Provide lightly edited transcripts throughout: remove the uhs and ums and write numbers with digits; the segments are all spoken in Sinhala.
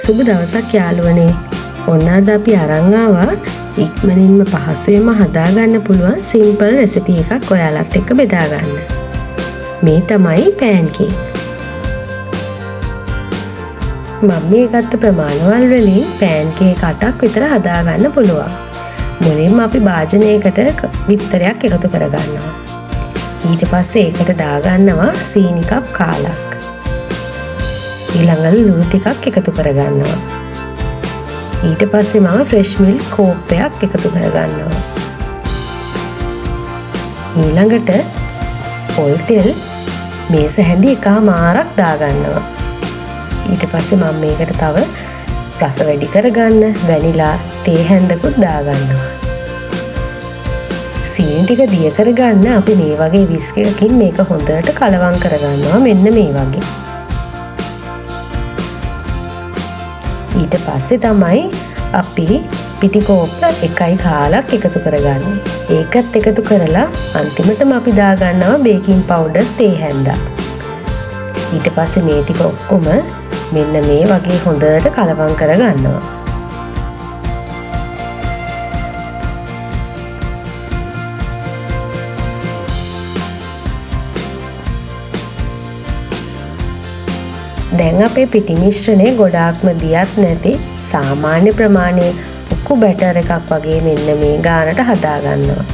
සුබ දවසක් යාළුවනේ. ඔන්න අද අපි අරන් ආවා ඉක්මනින්ම පහසුවෙන්ම හදාගන්න පුළුවන් සිම්පල් රෙසිපි එකක් ඔයාලත් එක්ක බෙදා ගන්න. මේ තමයි පෑන්කේක්. මම මේ ගත්ත ප්‍රමාණවල වලින් පෑන්කේක් 8ක් විතර හදාගන්න පුළුවන්. මුලින්ම අපි භාජනයකට බිත්තරයක් එකතු කරගන්නවා. ඊට පස්සේ ඒකට දාගන්නවා සීනි කප් කාලක්. ඊළඟට ලුණු ටිකක් එකතු කරගන්නවා. ඊට පස්සේ මම ෆ්‍රෙෂ් මිල්ක් කෝප්පයක් එකතු කරගන්නවා. ඊළඟට පොල් තෙල් මේස හැඳි එකමාරක් දාගන්නවා. ඊට පස්සේ මම මේකට තව රස වැඩි කරගන්න වැනිලා තේ හැඳකුත් දාගන්නවා. සීනි ටික දිය කරගන්න අපි මේ වගේ විස්ක් එකකින් මේක හොඳට කලවම් කරගන්නවා. මෙන්න මේ වගේ. ඊට පස්සේ තමයි අපි පිටි කෝප්ප 1 කාලක් එකතු කරගන්නේ. ඒකත් එකතු කරලා අන්තිමටම අපි දාගන්නවා බේකින් පවුඩර් තේ හැන්දක්. ඊට පස්සේ මේ ටික ඔක්කොම මෙන්න මේ වගේ හොඳට කලවම් කරගන්නවා. දැන් අපේ පිටි මිශ්‍රණය ගොඩාක්ම දියත් නැති සාමාන්‍ය ප්‍රමාණයේ උක්කු බැටර් එකක් වගේ මෙන්න මේ ගානට හදා ගන්නවා.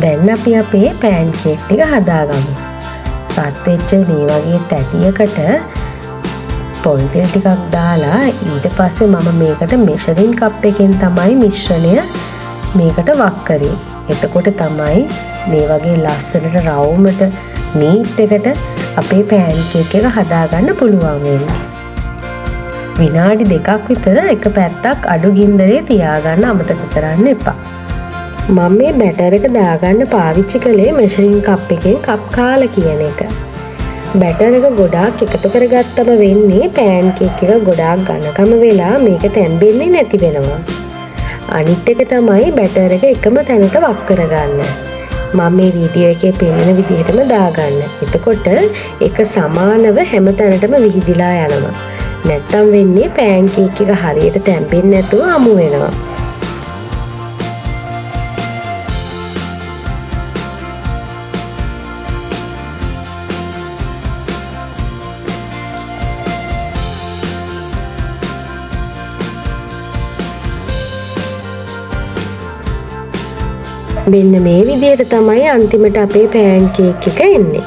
දැන් අපි අපේ පෑන්කේක් ටික හදාගමු. රත් වෙච්ච මේ වගේ තැටියකට පොල් තෙල් ටිකක් දාලා ඊට පස්සේ මම මේකට මෙෂරින් කප් එකෙන් තමයි මිශ්‍රණය මේකට වක් කරේ. එතකොට තමයි මේ වගේ ලස්සනට රවුමට නීට් එකට අපේ පෑන්කේක් එක හදාගන්න පුළුවන් වෙන්නේ. විනාඩි 2ක් විතර එක පැත්තක් අඩු ගින්දරේ තියාගන්න අමතක කරන්න එපා. මම මේ බැටර් එක දාගන්න පාවිච්චි කළේ මෙෂරින් කප් එකෙන් කප් කාල කියන එක. බැටර් එක ගොඩාක් එකතු කරගත්තම වෙන්නේ පෑන්කේක් එක ගොඩාක් ඝනකම වෙලා මේක තැම්බෙන්නේ නැති වෙනවා. අනිත් එක තමයි බැටර් එක එකම තැනට වක් කරගන්න. මම මේ වීඩියෝ එකේ පෙන්නන විදිහටම දාගන්න. එතකොට ඒක සමානව හැම තැනටම විහිදිලා යනවා. නැත්තම් වෙන්නේ පෑන්කේක් එක හරියට තැම්බෙන්නේ නැතුව අමු වෙනවා. මෙන්න මේ විදිහට තමයි අන්තිමට අපේ පෑන්කේක් එක එන්නේ.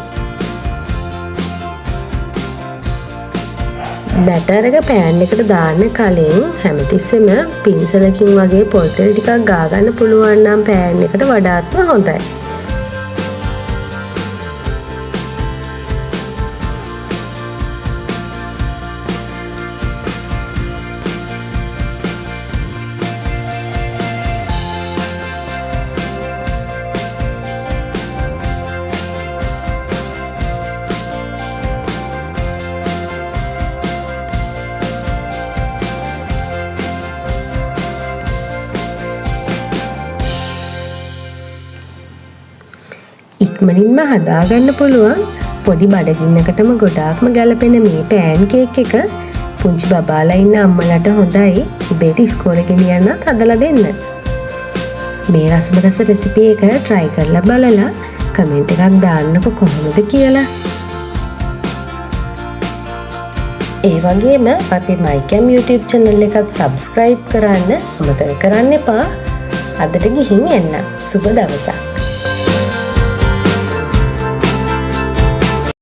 බැටර් එක පෑන් එකට දාන්න කලින් හැමතිස්සෙම පින්සලකින් වගේ පොල් තෙල් ටිකක් ගා ගන්න පුළුවන් නම් පෑන් එකට වඩාත්ම හොඳයි. ඉක්මනින්ම හදාගන්න පුළුවන් පොඩි බඩගින්නකටම ගොඩාක්ම ගැලපෙන මේ පෑන්කේක් එක පුංචි බබාලා ඉන්න අම්මලාට හොඳයි උදේට ඉස්කෝලේ ගෙනියන්නත් හදලා දෙන්න. මේ රසබරස රෙසිපි එක try කරලා බලලා කමෙන්ට් එකක් දාන්නකො කොහොමද කියලා. ඒ වගේම අපේ MyCam YouTube channel එකත් subscribe කරන්න අමතක කරන්න එපා. අදට ගිහින් එන්න. සුබ දවසක්.